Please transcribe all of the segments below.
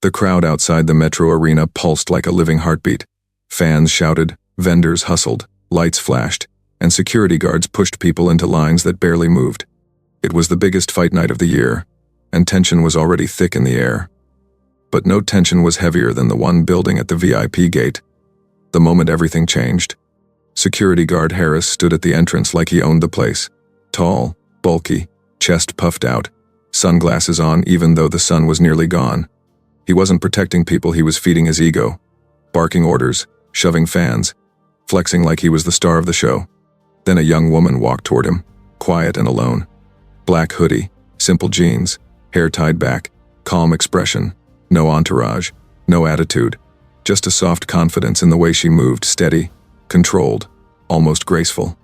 The crowd outside the metro arena pulsed like a living heartbeat. Fans shouted, vendors hustled, lights flashed, and security guards pushed people into lines that barely moved. It was the biggest fight night of the year, and tension was already thick in the air. But no tension was heavier than the one building at the VIP gate. The moment everything changed. Security guard Harris stood at the entrance like he owned the place. Tall, bulky, chest puffed out, sunglasses on even though the sun was nearly gone. He wasn't protecting people, he was feeding his ego. Barking orders, shoving fans, flexing like he was the star of the show. Then a young woman walked toward him, quiet and alone. Black hoodie, simple jeans, hair tied back, calm expression, no entourage, no attitude, just a soft confidence in the way she moved, steady, controlled, almost graceful.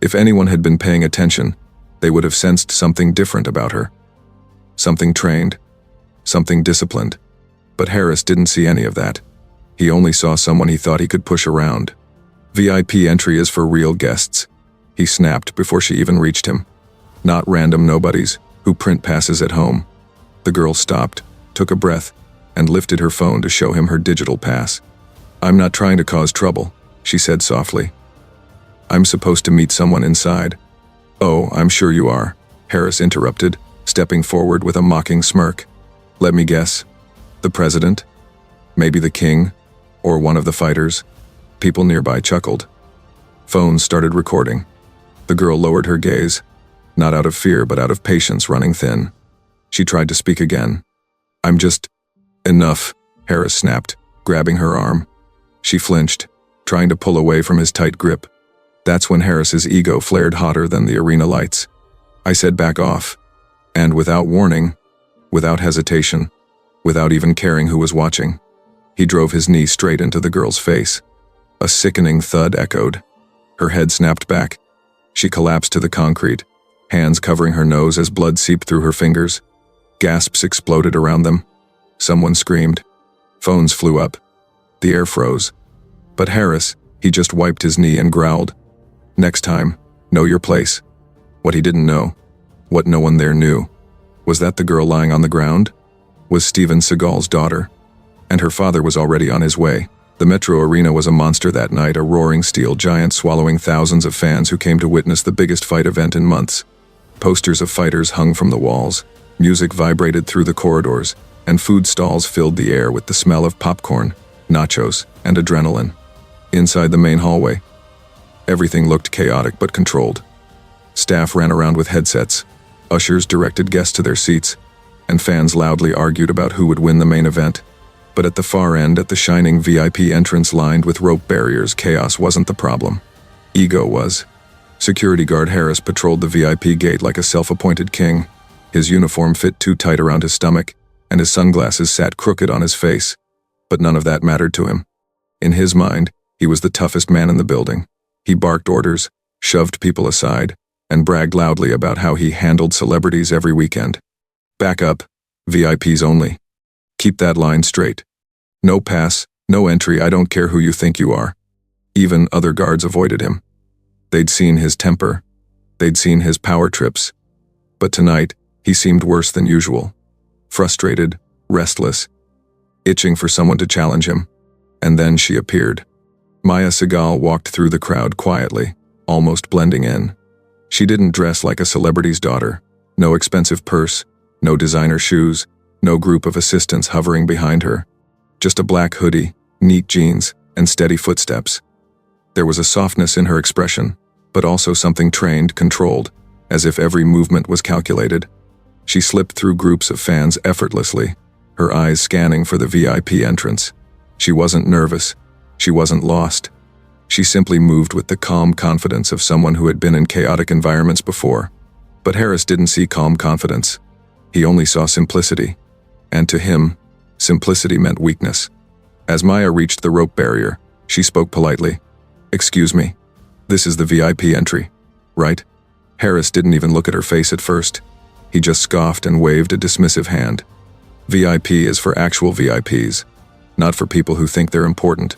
If anyone had been paying attention, they would have sensed something different about her. Something trained, something disciplined. But Harris didn't see any of that. He only saw someone he thought he could push around. VIP entry is for real guests, he snapped before she even reached him. Not random nobodies who print passes at home. The girl stopped, took a breath, and lifted her phone to show him her digital pass. "I'm not trying to cause trouble," she said softly. "I'm supposed to meet someone inside." "Oh, I'm sure you are," Harris interrupted, stepping forward with a mocking smirk. "Let me guess. The president? Maybe the king? Or one of the fighters?" People nearby chuckled. Phones started recording. The girl lowered her gaze, not out of fear but out of patience running thin. She tried to speak again. "I'm just..." "Enough," Harris snapped, grabbing her arm. She flinched, trying to pull away from his tight grip. That's when Harris's ego flared hotter than the arena lights. "I said back off." And without warning, without hesitation, without even caring who was watching, he drove his knee straight into the girl's face. A sickening thud echoed. Her head snapped back. She collapsed to the concrete, hands covering her nose as blood seeped through her fingers. Gasps exploded around them. Someone screamed. Phones flew up. The air froze. But Harris, he just wiped his knee and growled, "Next time, know your place." What he didn't know, what no one there knew, was that the girl lying on the ground was Steven Seagal's daughter, and her father was already on his way. The Metro Arena was a monster that night, a roaring steel giant swallowing thousands of fans who came to witness the biggest fight event in months. Posters of fighters hung from the walls, music vibrated through the corridors, and food stalls filled the air with the smell of popcorn, nachos, and adrenaline. Inside the main hallway, everything looked chaotic but controlled. Staff ran around with headsets, ushers directed guests to their seats, and fans loudly argued about who would win the main event. But at the far end, at the shining VIP entrance lined with rope barriers, chaos wasn't the problem. Ego was. Security guard Harris patrolled the VIP gate like a self-appointed king. His uniform fit too tight around his stomach, and his sunglasses sat crooked on his face. But none of that mattered to him. In his mind, he was the toughest man in the building. He barked orders, shoved people aside, and bragged loudly about how he handled celebrities every weekend. "Back up. VIPs only. Keep that line straight. No pass, no entry, I don't care who you think you are." Even other guards avoided him. They'd seen his temper. They'd seen his power trips. But tonight, he seemed worse than usual. Frustrated, restless, itching for someone to challenge him. And then she appeared. Maya Seagal walked through the crowd quietly, almost blending in. She didn't dress like a celebrity's daughter. No expensive purse, no designer shoes, no group of assistants hovering behind her. Just a black hoodie, neat jeans, and steady footsteps. There was a softness in her expression, but also something trained, controlled, as if every movement was calculated. She slipped through groups of fans effortlessly, her eyes scanning for the VIP entrance. She wasn't nervous. She wasn't lost. She simply moved with the calm confidence of someone who had been in chaotic environments before. But Harris didn't see calm confidence. He only saw simplicity. And to him, simplicity meant weakness. As Maya reached the rope barrier, she spoke politely. "Excuse me, this is the VIP entry, right?" Harris didn't even look at her face at first. He just scoffed and waved a dismissive hand. "VIP is for actual VIPs, not for people who think they're important."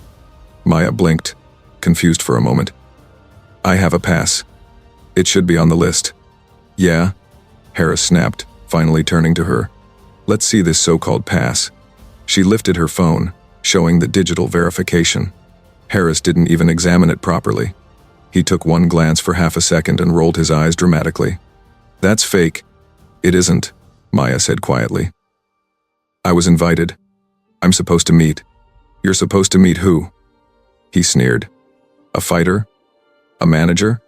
Maya blinked, confused for a moment. "I have a pass. It should be on the list." "Yeah?" Harris snapped, finally turning to her. "Let's see this so-called pass." She lifted her phone, showing the digital verification. Harris didn't even examine it properly. He took one glance for half a second and rolled his eyes dramatically. "That's fake." "It isn't," Maya said quietly. "I was invited. I'm supposed to meet." "You're supposed to meet who?" He sneered. "A fighter? A manager?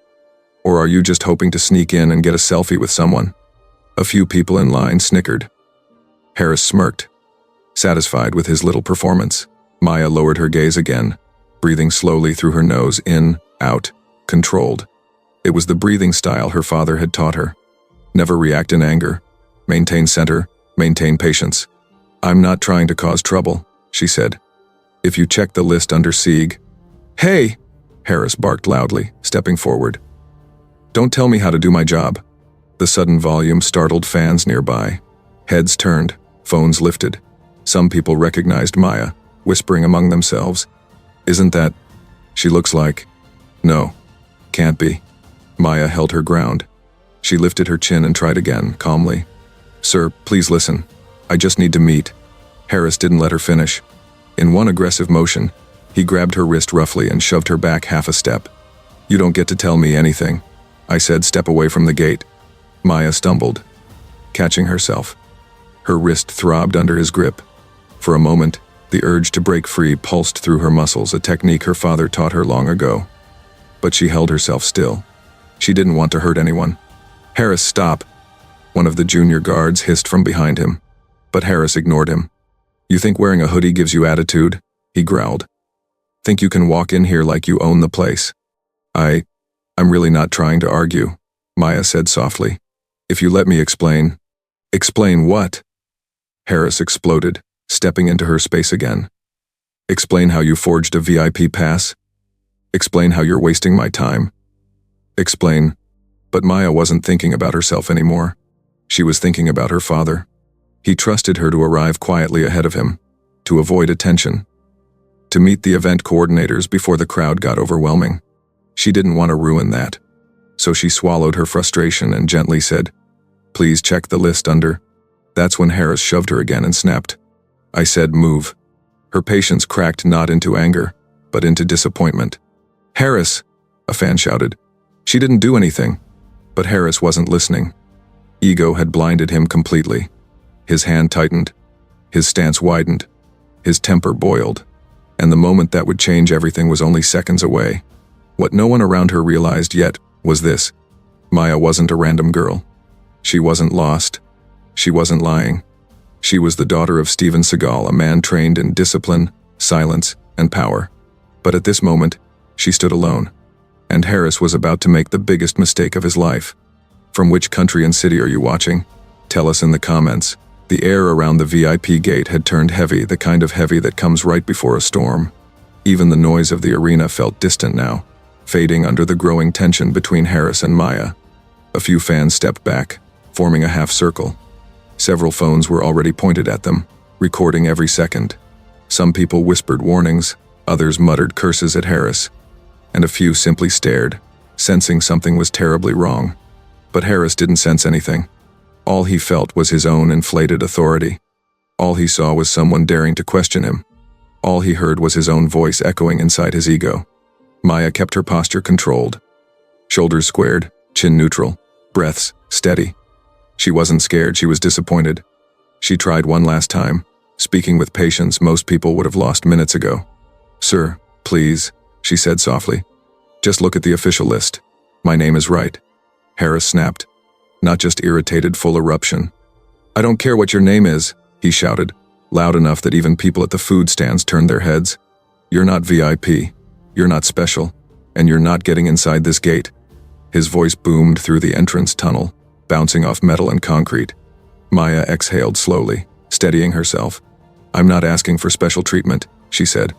Or are you just hoping to sneak in and get a selfie with someone?" A few people in line snickered. Harris smirked, satisfied with his little performance. Maya lowered her gaze again, breathing slowly through her nose, in, out, controlled. It was the breathing style her father had taught her. Never react in anger. Maintain center, maintain patience. "I'm not trying to cause trouble," she said. "If you check the list under Sieg—" "Hey!" Harris barked loudly, stepping forward. "Don't tell me how to do my job." The sudden volume startled fans nearby. Heads turned, phones lifted. Some people recognized Maya, whispering among themselves, "Isn't that? She looks like—" "No, can't be." Maya held her ground. She lifted her chin and tried again, calmly. "Sir, please listen. I just need to meet." Harris didn't let her finish. In one aggressive motion, he grabbed her wrist roughly and shoved her back half a step. "You don't get to tell me anything. I said step away from the gate." Maya stumbled, catching herself. Her wrist throbbed under his grip. For a moment, the urge to break free pulsed through her muscles, a technique her father taught her long ago. But she held herself still. She didn't want to hurt anyone. "Harris, stop!" One of the junior guards hissed from behind him. But Harris ignored him. "You think wearing a hoodie gives you attitude?" he growled. "Think you can walk in here like you own the place?" I'm really not trying to argue," Maya said softly. "If you let me explain." "Explain what?" Harris exploded, stepping into her space again. "Explain how you forged a VIP pass? Explain how you're wasting my time? Explain." But Maya wasn't thinking about herself anymore. She was thinking about her father. He trusted her to arrive quietly ahead of him, to avoid attention, to meet the event coordinators before the crowd got overwhelming. She didn't want to ruin that. So she swallowed her frustration and gently said, "Please check the list under." That's when Harris shoved her again and snapped. "I said move." Her patience cracked not into anger, but into disappointment. "Harris!" a fan shouted. She didn't do anything. But Harris wasn't listening. Ego had blinded him completely. His hand tightened. His stance widened. His temper boiled. And the moment that would change everything was only seconds away. What no one around her realized yet was this. Maya wasn't a random girl. She wasn't lost. She wasn't lying. She was the daughter of Steven Seagal, a man trained in discipline, silence, and power. But at this moment, she stood alone. And Harris was about to make the biggest mistake of his life. From which country and city are you watching? Tell us in the comments. The air around the VIP gate had turned heavy, the kind of heavy that comes right before a storm. Even the noise of the arena felt distant now, fading under the growing tension between Harris and Maya. A few fans stepped back, forming a half circle. Several phones were already pointed at them, recording every second. Some people whispered warnings, others muttered curses at Harris, and a few simply stared, sensing something was terribly wrong. But Harris didn't sense anything. All he felt was his own inflated authority. All he saw was someone daring to question him. All he heard was his own voice echoing inside his ego. Maya kept her posture controlled. Shoulders squared, chin neutral, breaths steady. She wasn't scared, she was disappointed. She tried one last time, speaking with patience most people would have lost minutes ago. "Sir, please," she said softly. "Just look at the official list. My name is right." Harris snapped, not just irritated, full eruption. "I don't care what your name is," he shouted, loud enough that even people at the food stands turned their heads. "You're not VIP, you're not special, and you're not getting inside this gate." His voice boomed through the entrance tunnel, bouncing off metal and concrete. Maya exhaled slowly, steadying herself. "I'm not asking for special treatment," she said.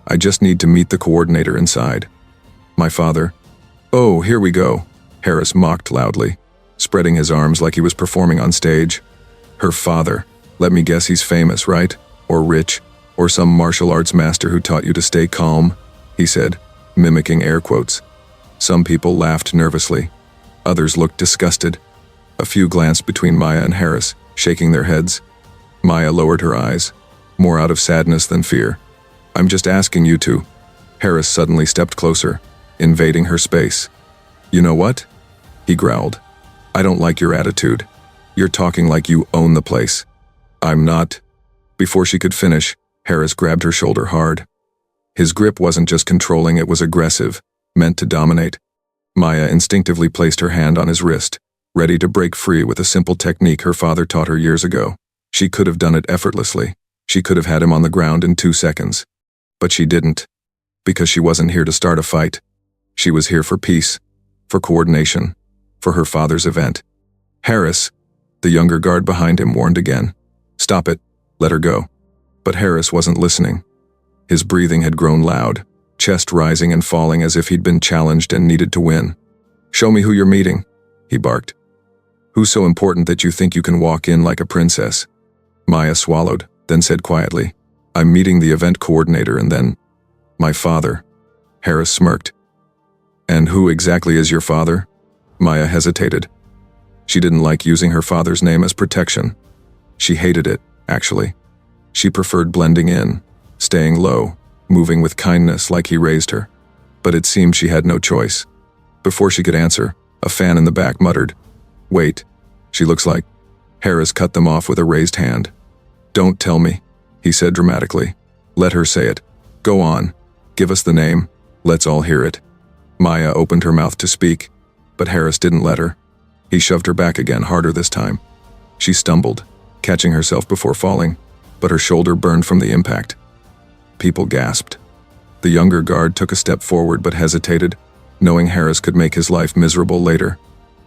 "I just need to meet the coordinator inside." "My father." "Oh, here we go," Harris mocked loudly, spreading his arms like he was performing on stage. "Her father. Let me guess he's famous, right? Or rich? Or some martial arts master who taught you to stay calm?" he said, mimicking air quotes. Some people laughed nervously. Others looked disgusted. A few glanced between Maya and Harris, shaking their heads. Maya lowered her eyes, more out of sadness than fear. I'm just asking you to. Harris suddenly stepped closer, invading her space. You know what? He growled. I don't like your attitude. You're talking like you own the place. I'm not. Before she could finish, Harris grabbed her shoulder hard. His grip wasn't just controlling, it was aggressive, meant to dominate. Maya instinctively placed her hand on his wrist, ready to break free with a simple technique her father taught her years ago. She could have done it effortlessly. She could have had him on the ground in 2 seconds. But she didn't. Because she wasn't here to start a fight. She was here for peace, for coordination, for her father's event. Harris, the younger guard behind him, warned again. Stop it. Let her go. But Harris wasn't listening. His breathing had grown loud, chest rising and falling as if he'd been challenged and needed to win. Show me who you're meeting, he barked. Who's so important that you think you can walk in like a princess? Maya swallowed, then said quietly, I'm meeting the event coordinator and then, my father. Harris smirked. And who exactly is your father? Maya hesitated. She didn't like using her father's name as protection. She hated it, actually. She preferred blending in, staying low, moving with kindness like he raised her. But it seemed she had no choice. Before she could answer, a fan in the back muttered, Wait, she looks like. Harris cut them off with a raised hand. Don't tell me, he said dramatically. Let her say it. Go on. Give us the name. Let's all hear it. Maya opened her mouth to speak, but Harris didn't let her. He shoved her back again, harder this time. She stumbled, catching herself before falling, but her shoulder burned from the impact. People gasped. The younger guard took a step forward but hesitated, knowing Harris could make his life miserable later.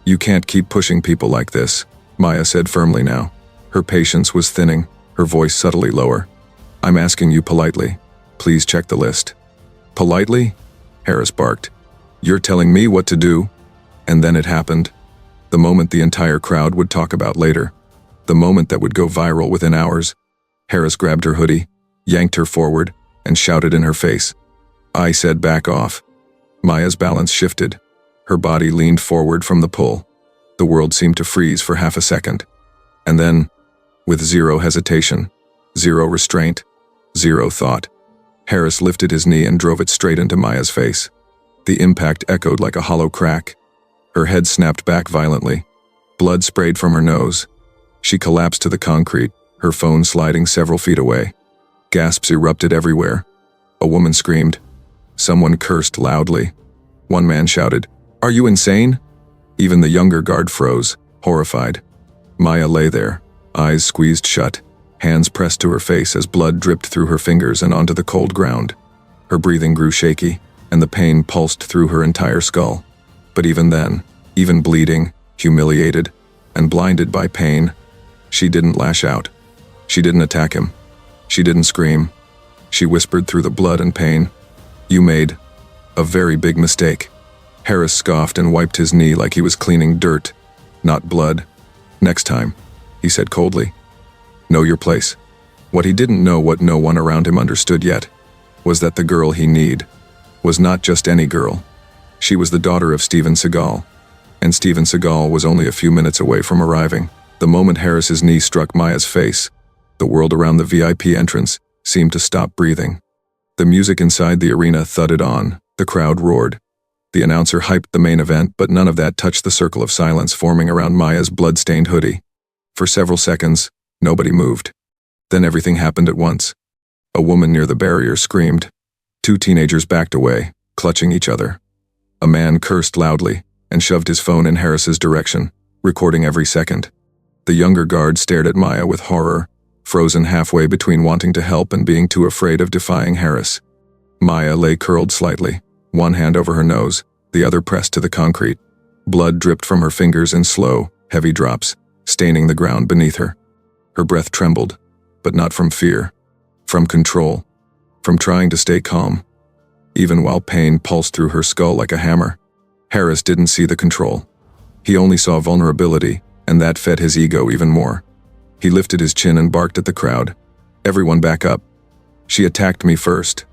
You can't keep pushing people like this, Maya said firmly now. Her patience was thinning, her voice subtly lower. I'm asking you politely. Please check the list. Politely? Harris barked. You're telling me what to do? And then it happened. The moment the entire crowd would talk about later. The moment that would go viral within hours. Harris grabbed her hoodie, yanked her forward, and shouted in her face. I said back off. Maya's balance shifted. Her body leaned forward from the pull. The world seemed to freeze for half a second. And then, with zero hesitation, zero restraint, zero thought, Harris lifted his knee and drove it straight into Maya's face. The impact echoed like a hollow crack. Her head snapped back violently. Blood sprayed from her nose. She collapsed to the concrete, her phone sliding several feet away. Gasps erupted everywhere. A woman screamed. Someone cursed loudly. One man shouted, Are you insane? Even the younger guard froze, horrified. Maya lay there, eyes squeezed shut, hands pressed to her face as blood dripped through her fingers and onto the cold ground. Her breathing grew shaky, and the pain pulsed through her entire skull. But even then, even bleeding, humiliated, and blinded by pain, she didn't lash out. She didn't attack him. She didn't scream. She whispered through the blood and pain, You made a very big mistake. Harris scoffed and wiped his knee like he was cleaning dirt, not blood. Next time, he said coldly. Know your place. What he didn't know, what no one around him understood yet, was that the girl he needed was not just any girl. She was the daughter of Steven Seagal, and Steven Seagal was only a few minutes away from arriving. The moment Harris's knee struck Maya's face, the world around the VIP entrance seemed to stop breathing. The music inside the arena thudded on, the crowd roared. The announcer hyped the main event, but none of that touched the circle of silence forming around Maya's blood-stained hoodie. For several seconds, nobody moved. Then everything happened at once. A woman near the barrier screamed. 2 teenagers backed away, clutching each other. A man cursed loudly and shoved his phone in Harris's direction, recording every second. The younger guard stared at Maya with horror, frozen halfway between wanting to help and being too afraid of defying Harris. Maya lay curled slightly, one hand over her nose, the other pressed to the concrete. Blood dripped from her fingers in slow, heavy drops, staining the ground beneath her. Her breath trembled, but not from fear, from control, from trying to stay calm. Even while pain pulsed through her skull like a hammer, Harris didn't see the control. He only saw vulnerability, and that fed his ego even more. He lifted his chin and barked at the crowd. Everyone back up. She attacked me first.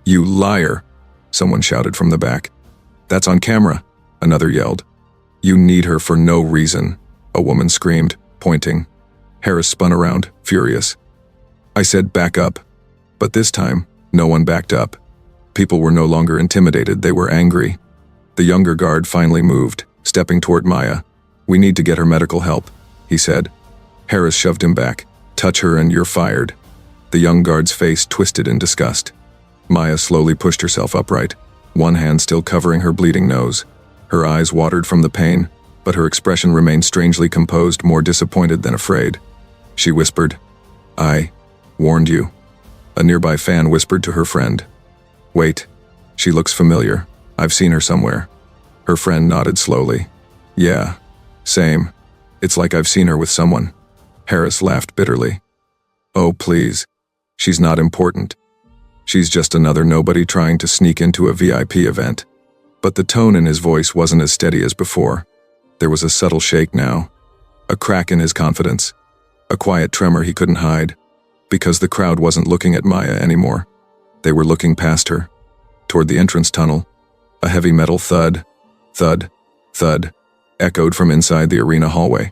You liar, someone shouted from the back. That's on camera, another yelled. You need her for no reason, a woman screamed, pointing. Harris spun around, furious. I said, back up. But this time, no one backed up. People were no longer intimidated, they were angry. The younger guard finally moved, stepping toward Maya. We need to get her medical help, he said. Harris shoved him back. Touch her and you're fired. The young guard's face twisted in disgust. Maya slowly pushed herself upright, one hand still covering her bleeding nose. Her eyes watered from the pain, but her expression remained strangely composed, more disappointed than afraid. She whispered, I warned you. A nearby fan whispered to her friend. Wait, she looks familiar. I've seen her somewhere. Her friend nodded slowly. Yeah, same. It's like I've seen her with someone. Harris laughed bitterly. Oh, please. She's not important. She's just another nobody trying to sneak into a VIP event. But the tone in his voice wasn't as steady as before. There was a subtle shake now, a crack in his confidence, a quiet tremor he couldn't hide, because the crowd wasn't looking at Maya anymore. They were looking past her, toward the entrance tunnel. A heavy metal thud, thud, thud, echoed from inside the arena hallway.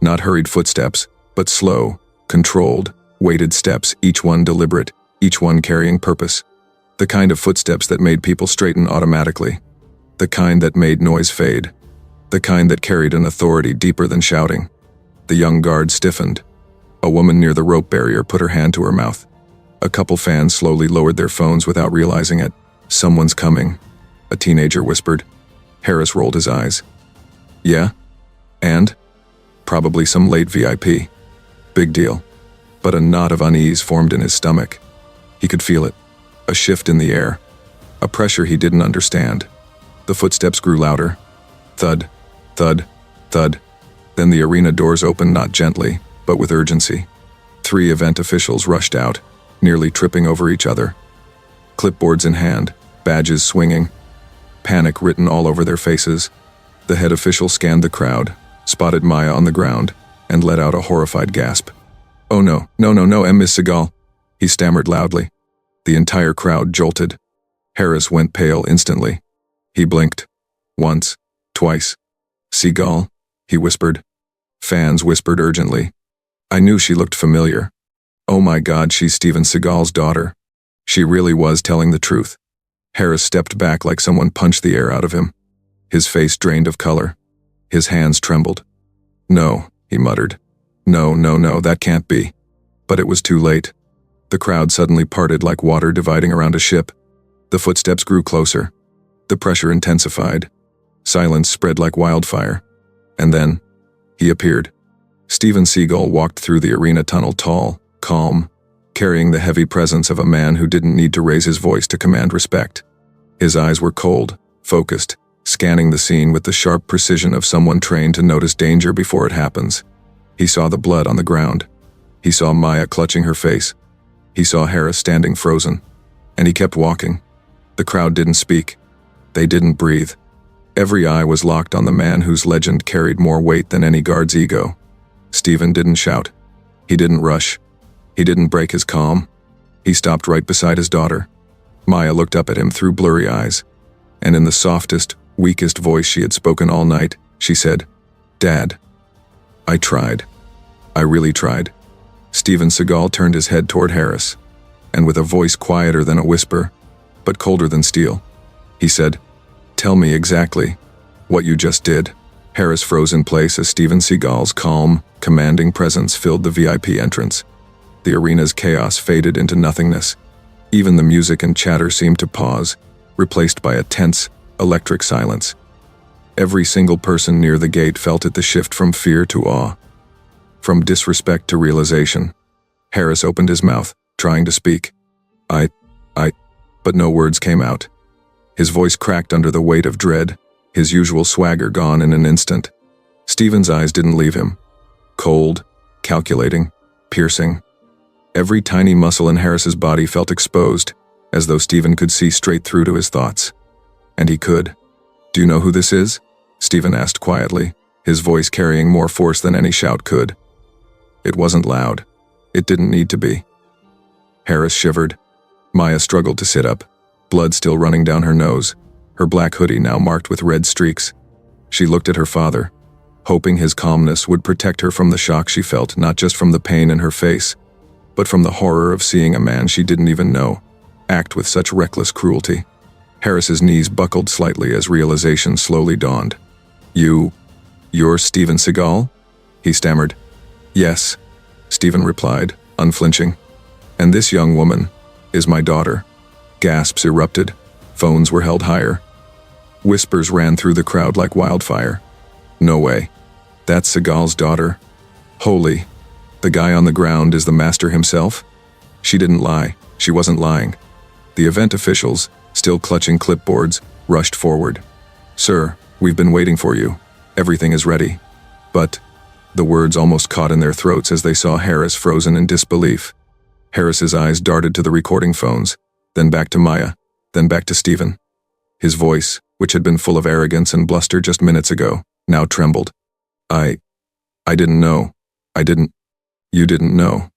Not hurried footsteps, but slow, controlled, weighted steps, each one deliberate, each one carrying purpose. The kind of footsteps that made people straighten automatically. The kind that made noise fade. The kind that carried an authority deeper than shouting. The young guard stiffened. A woman near the rope barrier put her hand to her mouth. A couple fans slowly lowered their phones without realizing it. Someone's coming, a teenager whispered. Harris rolled his eyes. Yeah? And? Probably some late VIP. Big deal. But a knot of unease formed in his stomach. He could feel it. A shift in the air. A pressure he didn't understand. The footsteps grew louder. Thud, thud, thud. Then the arena doors opened not gently, but with urgency. 3 event officials rushed out, nearly tripping over each other. Clipboards in hand, badges swinging. Panic written all over their faces. The head official scanned the crowd, spotted Maya on the ground, and let out a horrified gasp. Oh no, Miss Seagal, he stammered loudly. The entire crowd jolted. Harris went pale instantly. He blinked. Once, twice. Seagal, he whispered. Fans whispered urgently. I knew she looked familiar. Oh my God, she's Steven Seagal's daughter. She really was telling the truth. Harris stepped back like someone punched the air out of him. His face drained of color. His hands trembled. No, he muttered. No, that can't be. But it was too late. The crowd suddenly parted like water dividing around a ship. The footsteps grew closer. The pressure intensified. Silence spread like wildfire. And then, he appeared. Steven Seagal walked through the arena tunnel tall, calm, carrying the heavy presence of a man who didn't need to raise his voice to command respect. His eyes were cold, focused, scanning the scene with the sharp precision of someone trained to notice danger before it happens. He saw the blood on the ground. He saw Maya clutching her face. He saw Harris standing frozen. And he kept walking. The crowd didn't speak. They didn't breathe. Every eye was locked on the man whose legend carried more weight than any guard's ego. Steven didn't shout. He didn't rush. He didn't break his calm. He stopped right beside his daughter. Maya looked up at him through blurry eyes. And in the softest, weakest voice she had spoken all night, she said, Dad, I tried. I really tried. Steven Seagal turned his head toward Harris, and with a voice quieter than a whisper, but colder than steel, he said, Tell me exactly what you just did. Harris froze in place as Steven Seagal's calm, commanding presence filled the VIP entrance. The arena's chaos faded into nothingness. Even the music and chatter seemed to pause, replaced by a tense, electric silence. Every single person near the gate felt it, the shift from fear to awe, from disrespect to realization. Harris opened his mouth, trying to speak. But no words came out. His voice cracked under the weight of dread, his usual swagger gone in an instant. Steven's eyes didn't leave him. Cold, calculating, piercing. Every tiny muscle in Harris's body felt exposed, as though Steven could see straight through to his thoughts. And he could. Do you know who this is? Steven asked quietly, his voice carrying more force than any shout could. It wasn't loud. It didn't need to be. Harris shivered. Maya struggled to sit up, blood still running down her nose, her black hoodie now marked with red streaks. She looked at her father, hoping his calmness would protect her from the shock she felt, not just from the pain in her face, but from the horror of seeing a man she didn't even know act with such reckless cruelty. Harris's knees buckled slightly as realization slowly dawned. You're Steven Seagal? He stammered. Yes, Steven replied, unflinching. And this young woman is my daughter. Gasps erupted. Phones were held higher. Whispers ran through the crowd like wildfire. No way. That's Seagal's daughter. Holy. The guy on the ground is the master himself? She didn't lie. She wasn't lying. The event officials, still clutching clipboards, rushed forward. Sir, we've been waiting for you. Everything is ready. But the words almost caught in their throats as they saw Harris frozen in disbelief. Harris's eyes darted to the recording phones, then back to Maya, then back to Steven. His voice, which had been full of arrogance and bluster just minutes ago, now trembled. I didn't know. You didn't know,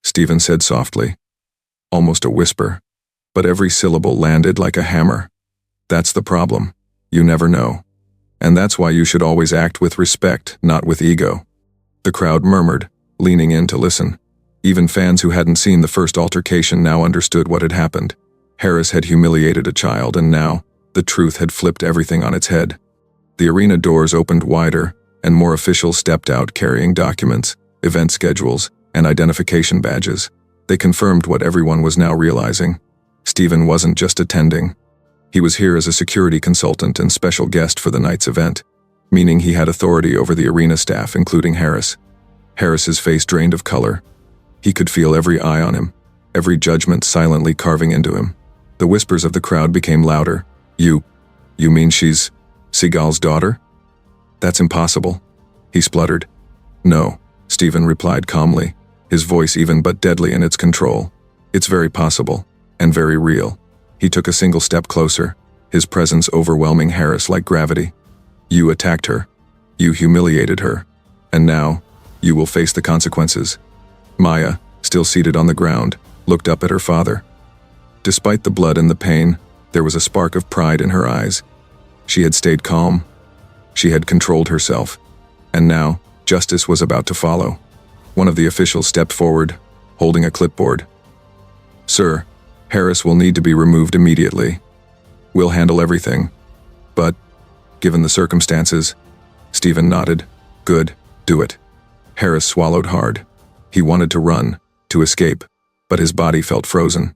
Steven said softly. Almost a whisper, but every syllable landed like a hammer. That's the problem. You never know. And that's why you should always act with respect, not with ego. The crowd murmured, leaning in to listen. Even fans who hadn't seen the first altercation now understood what had happened. Harris had humiliated a child, and now, the truth had flipped everything on its head. The arena doors opened wider, and more officials stepped out carrying documents, event schedules, and identification badges. They confirmed what everyone was now realizing. Steven wasn't just attending. He was here as a security consultant and special guest for the night's event, meaning he had authority over the arena staff, including Harris. Harris's face drained of color. He could feel every eye on him, every judgment silently carving into him. The whispers of the crowd became louder. You mean she's Seagal's daughter? That's impossible, he spluttered. No, Steven replied calmly, his voice even but deadly in its control. It's very possible, and very real. He took a single step closer, his presence overwhelming Harris like gravity. You attacked her. You humiliated her. And now, you will face the consequences. Maya, still seated on the ground, looked up at her father. Despite the blood and the pain, there was a spark of pride in her eyes. She had stayed calm. She had controlled herself. And now, justice was about to follow. One of the officials stepped forward, holding a clipboard. Sir, Harris will need to be removed immediately. We'll handle everything. But, given the circumstances, Steven nodded. Good, do it. Harris swallowed hard. He wanted to run, to escape, but his body felt frozen.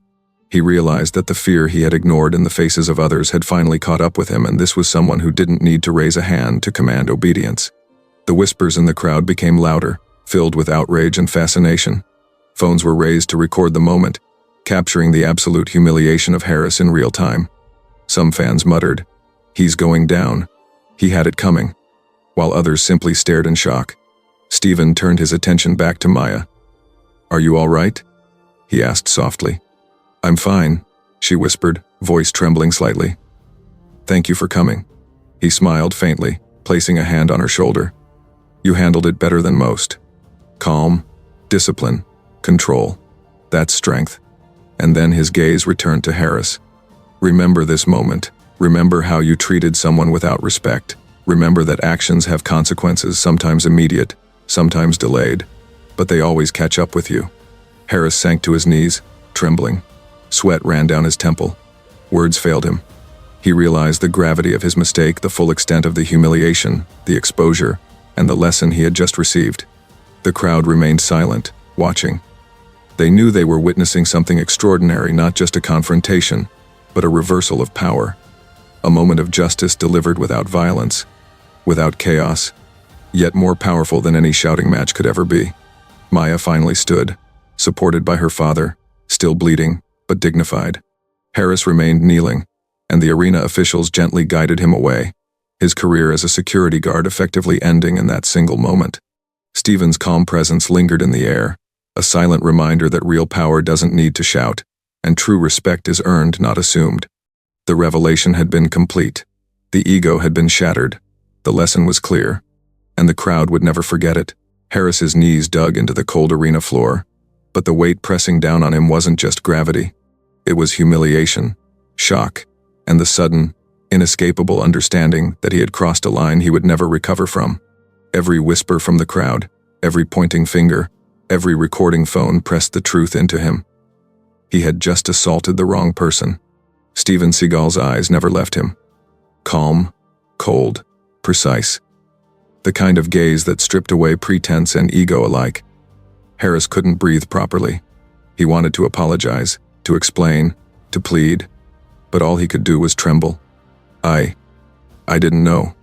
He realized that the fear he had ignored in the faces of others had finally caught up with him, and this was someone who didn't need to raise a hand to command obedience. The whispers in the crowd became louder, filled with outrage and fascination. Phones were raised to record the moment, capturing the absolute humiliation of Harris in real time. Some fans muttered, "He's going down. He had it coming," while others simply stared in shock. Steven turned his attention back to Maya. Are you all right? He asked softly. I'm fine, she whispered, voice trembling slightly. Thank you for coming. He smiled faintly, placing a hand on her shoulder. You handled it better than most. Calm, discipline, control. That's strength. And then his gaze returned to Harris. Remember this moment. Remember how you treated someone without respect. Remember that actions have consequences, sometimes immediate, sometimes delayed, but they always catch up with you. Harris sank to his knees, trembling. Sweat ran down his temple. Words failed him. He realized the gravity of his mistake, the full extent of the humiliation, the exposure, and the lesson he had just received. The crowd remained silent, watching. They knew they were witnessing something extraordinary, not just a confrontation, but a reversal of power. A moment of justice delivered without violence, without chaos, yet more powerful than any shouting match could ever be. Maya finally stood, supported by her father, still bleeding, but dignified. Harris remained kneeling, and the arena officials gently guided him away, his career as a security guard effectively ending in that single moment. Steven's calm presence lingered in the air, a silent reminder that real power doesn't need to shout, and true respect is earned, not assumed. The revelation had been complete. The ego had been shattered. The lesson was clear, and the crowd would never forget it. Harris's knees dug into the cold arena floor, but the weight pressing down on him wasn't just gravity. It was humiliation, shock, and the sudden, inescapable understanding that he had crossed a line he would never recover from. Every whisper from the crowd, every pointing finger, Every recording phone pressed the truth into him. He had just assaulted the wrong person. Steven Seagal's eyes never left him. Calm, cold, precise. The kind of gaze that stripped away pretense and ego alike. Harris couldn't breathe properly. He wanted to apologize, to explain, to plead, but all he could do was tremble. I didn't know,"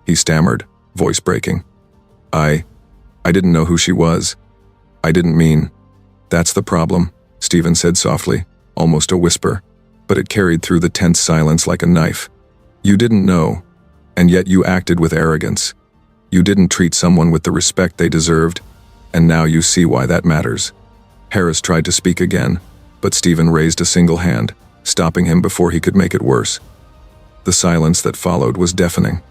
he stammered, voice breaking. I didn't know who she was. I didn't mean." "That's the problem," Steven said softly, almost a whisper, but it carried through the tense silence like a knife. "You didn't know, and yet you acted with arrogance. You didn't treat someone with the respect they deserved, and now you see why that matters." Harris tried to speak again, but Steven raised a single hand, stopping him before he could make it worse. The silence that followed was deafening.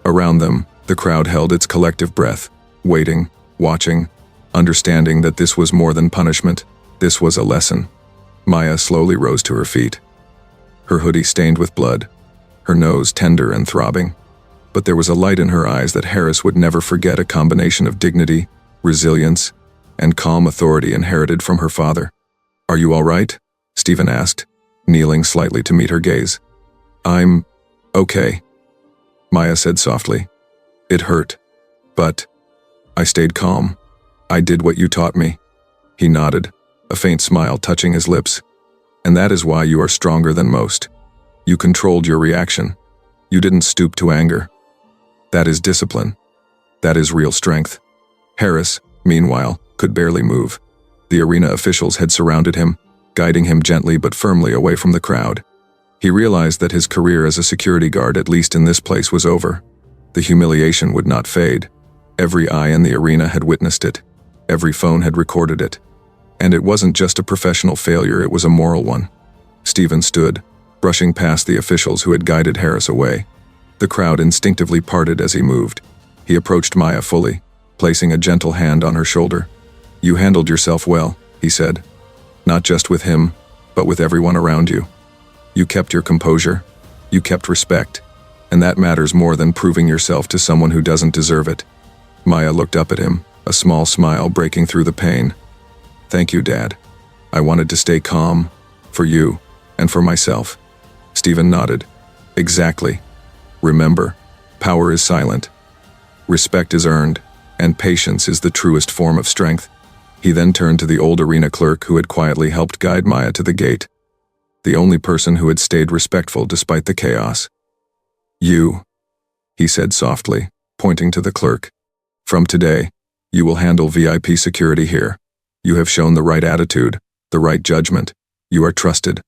Around them, the crowd held its collective breath, waiting, watching, understanding that this was more than punishment. This was a lesson. Maya slowly rose to her feet. Her hoodie stained with blood, her nose tender and throbbing. But there was a light in her eyes that Harris would never forget, a combination of dignity, resilience, and calm authority inherited from her father. "Are you all right?" Steven asked, kneeling slightly to meet her gaze. "I'm okay," Maya said softly. "It hurt, but I stayed calm. I did what you taught me." He nodded, a faint smile touching his lips. "And that is why you are stronger than most. You controlled your reaction. You didn't stoop to anger. That is discipline. That is real strength." Harris, meanwhile, could barely move. The arena officials had surrounded him, guiding him gently but firmly away from the crowd. He realized that his career as a security guard, at least in this place, was over. The humiliation would not fade. Every eye in the arena had witnessed it. Every phone had recorded it. And it wasn't just a professional failure, it was a moral one. Steven stood, brushing past the officials who had guided Harris away. The crowd instinctively parted as he moved. He approached Maya fully, placing a gentle hand on her shoulder. "You handled yourself well," he said. "Not just with him, but with everyone around you. You kept your composure. You kept respect. And that matters more than proving yourself to someone who doesn't deserve it." Maya looked up at him, a small smile breaking through the pain. "Thank you, Dad. I wanted to stay calm, for you, and for myself." Steven nodded. "Exactly. Remember, power is silent. Respect is earned, and patience is the truest form of strength." He then turned to the old arena clerk who had quietly helped guide Maya to the gate. The only person who had stayed respectful despite the chaos. "You," he said softly, pointing to the clerk. "From today, you will handle VIP security here. You have shown the right attitude, the right judgment. You are trusted."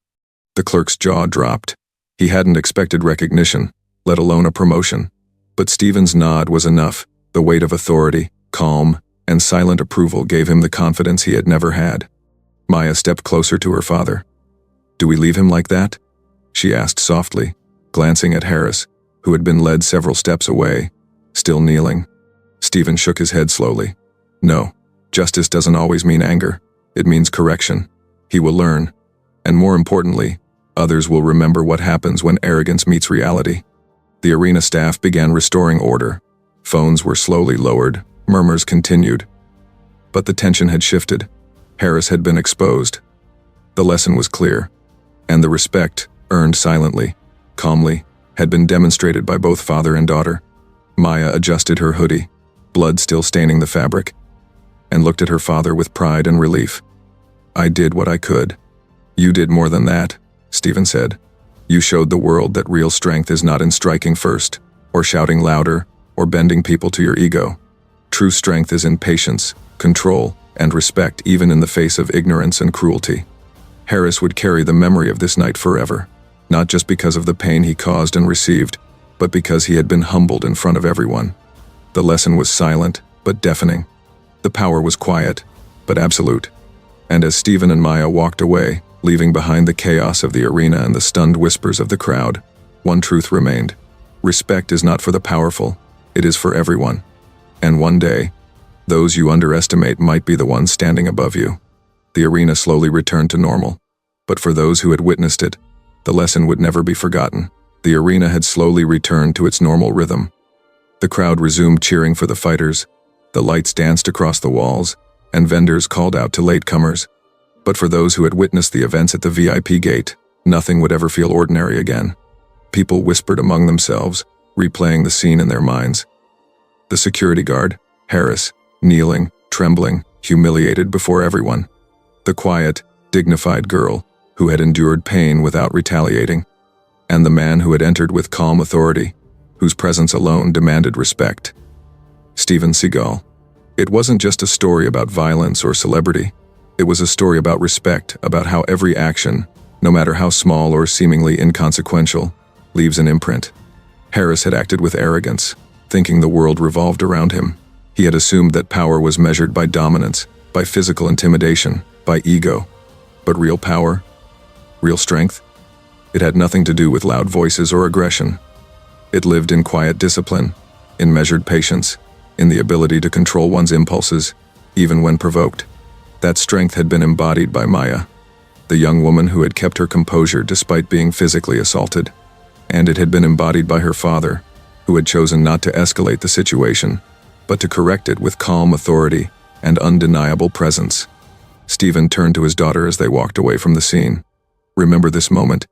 The clerk's jaw dropped. He hadn't expected recognition, let alone a promotion. But Steven's nod was enough. The weight of authority, calm, and silent approval gave him the confidence he had never had. Maya stepped closer to her father. "Do we leave him like that?" she asked softly, glancing at Harris, who had been led several steps away, still kneeling. Steven shook his head slowly. "No, justice doesn't always mean anger. It means correction. He will learn. And more importantly, others will remember what happens when arrogance meets reality." The arena staff began restoring order. Phones were slowly lowered, murmurs continued. But the tension had shifted. Harris had been exposed. The lesson was clear, and the respect, earned silently, calmly, had been demonstrated by both father and daughter. Maya adjusted her hoodie, blood still staining the fabric, and looked at her father with pride and relief. "I did what I could." "You did more than that," Steven said. "You showed the world that real strength is not in striking first, or shouting louder, or bending people to your ego. True strength is in patience, control, and respect, even in the face of ignorance and cruelty." Harris would carry the memory of this night forever, not just because of the pain he caused and received, but because he had been humbled in front of everyone. The lesson was silent, but deafening. The power was quiet, but absolute. And as Steven and Maya walked away, leaving behind the chaos of the arena and the stunned whispers of the crowd, one truth remained. Respect is not for the powerful, it is for everyone. And one day, those you underestimate might be the ones standing above you. The arena slowly returned to normal. But for those who had witnessed it, the lesson would never be forgotten. The arena had slowly returned to its normal rhythm. The crowd resumed cheering for the fighters, the lights danced across the walls, and vendors called out to latecomers. But for those who had witnessed the events at the VIP gate, nothing would ever feel ordinary again. People whispered among themselves, replaying the scene in their minds. The security guard, Harris, kneeling, trembling, humiliated before everyone. The quiet, dignified girl, who had endured pain without retaliating. And the man who had entered with calm authority, whose presence alone demanded respect. Steven Seagal. It wasn't just a story about violence or celebrity. It was a story about respect, about how every action, no matter how small or seemingly inconsequential, leaves an imprint. Harris had acted with arrogance, thinking the world revolved around him. He had assumed that power was measured by dominance, by physical intimidation, by ego. But real power? Real strength? It had nothing to do with loud voices or aggression. It lived in quiet discipline, in measured patience, in the ability to control one's impulses, even when provoked. That strength had been embodied by Maya, the young woman who had kept her composure despite being physically assaulted. And it had been embodied by her father, who had chosen not to escalate the situation, but to correct it with calm authority and undeniable presence. Steven turned to his daughter as they walked away from the scene. "Remember this moment,"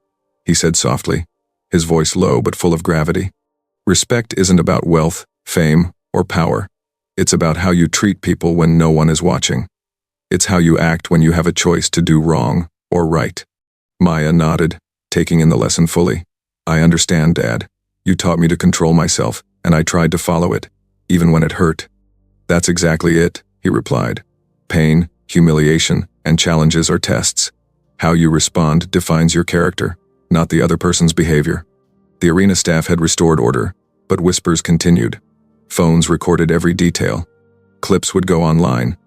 he said softly, his voice low but full of gravity. "Respect isn't about wealth, fame, or power. It's about how you treat people when no one is watching. It's how you act when you have a choice to do wrong or right." Maya nodded, taking in the lesson fully. "I understand, Dad. You taught me to control myself, and I tried to follow it, even when it hurt." "That's exactly it," he replied. "Pain, humiliation, and challenges are tests. How you respond defines your character, not the other person's behavior." The arena staff had restored order, but whispers continued. Phones recorded every detail. Clips would go online,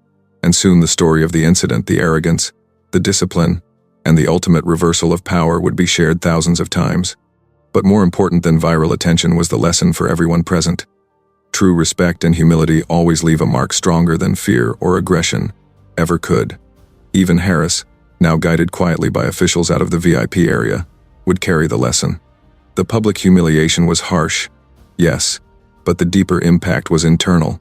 and soon the story of the incident, the arrogance, the discipline, and the ultimate reversal of power would be shared thousands of times. But more important than viral attention was the lesson for everyone present. True respect and humility always leave a mark stronger than fear or aggression ever could. Even Harris, now guided quietly by officials out of the VIP area, would carry the lesson. The public humiliation was harsh, yes, but the deeper impact was internal.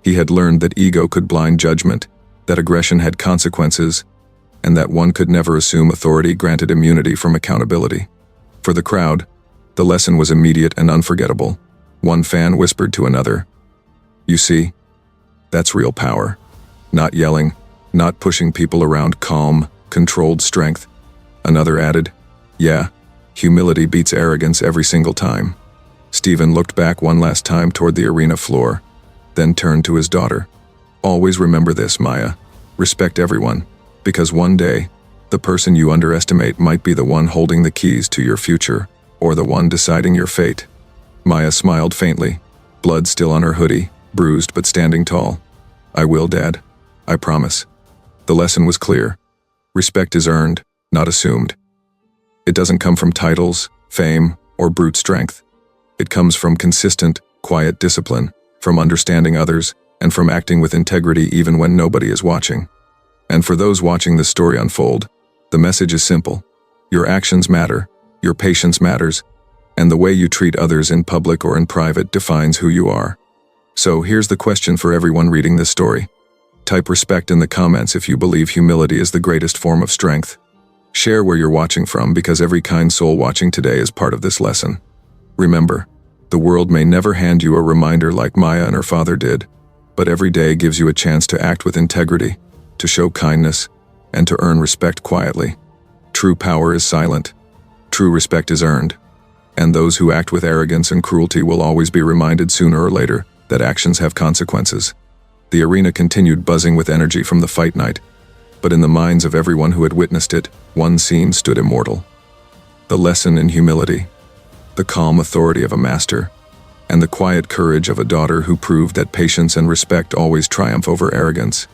He had learned that ego could blind judgment, that aggression had consequences, and that one could never assume authority granted immunity from accountability. For the crowd, the lesson was immediate and unforgettable. One fan whispered to another, "You see, that's real power. Not yelling, not pushing people around, calm, controlled strength." Another added, "Yeah, humility beats arrogance every single time." Steven looked back one last time toward the arena floor, then turned to his daughter. "Always remember this, Maya. Respect everyone, because one day, the person you underestimate might be the one holding the keys to your future, or the one deciding your fate." Maya smiled faintly, blood still on her hoodie, bruised but standing tall. "I will, Dad. I promise." The lesson was clear. Respect is earned, not assumed. It doesn't come from titles, fame, or brute strength. It comes from consistent, quiet discipline, from understanding others, and from acting with integrity even when nobody is watching. And for those watching this story unfold, the message is simple. Your actions matter, your patience matters, and the way you treat others in public or in private defines who you are. So here's the question for everyone reading this story. Type respect in the comments if you believe humility is the greatest form of strength. Share where you're watching from, because every kind soul watching today is part of this lesson. Remember, the world may never hand you a reminder like Maya and her father did, but every day gives you a chance to act with integrity, to show kindness, and to earn respect quietly. True power is silent. True respect is earned. And those who act with arrogance and cruelty will always be reminded sooner or later that actions have consequences. The arena continued buzzing with energy from the fight night, but in the minds of everyone who had witnessed it, one scene stood immortal. The lesson in humility, the calm authority of a master, and the quiet courage of a daughter who proved that patience and respect always triumph over arrogance.